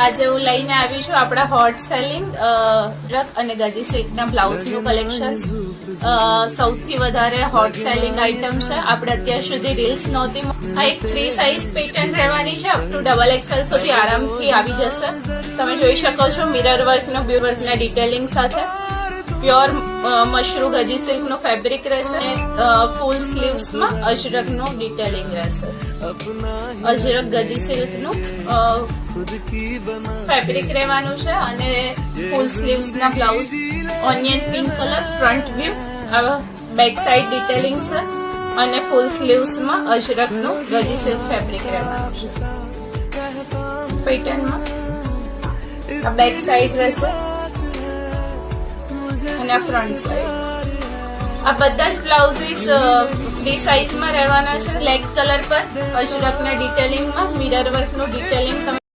આજે હું લઈને આવી છું આપણા હોટ સેલિંગ અને ગજી સિલ્કના બ્લાઉઝનું કલેક્શન. સૌથી વધારે હોટ સેલિંગ આઇટમ છે. આપણે અત્યાર સુધી રીલ્સ નહોતી. આ એક ફ્રી સાઇઝ પેટર્ન રહેવાની છે. અપ ટુ XXL સુધી આરામથી આવી જશે. તમે જોઈ શકો છો મિરર વર્કનો બ્યુ વર્કના ડિટેલિંગ સાથે. પ્યોર મશરૂ ગજી સિલ્કનું ફેબ્રિક રહેશે. ફૂલ સ્લીવ્સમાં અજરકનું ડિટેલિંગ રહેશે. અજરક ગજી સિલ્કનું ફેબ્રિક રહેવાનું છે અને ફૂલ સ્લીવ્સના blouse. Onion pink colour front view, back side detailing છે અને ફૂલ સ્લીવ્સમાં અજરકનું ગજી સિલ્ક ફેબ્રિક રહેવાનું છે. પેટર્નમાં આ બેક સાઇડ રહેશે અને આ ફ્રન્ટ સાઈડ. આ બધા જ બ્લાઉઝીસ ફ્રી સાઇઝમાં રહેવાના છે. બ્લેક કલર પર અજરકના ડિટેલિંગમાં મિરર વર્કનું ડિટેલિંગ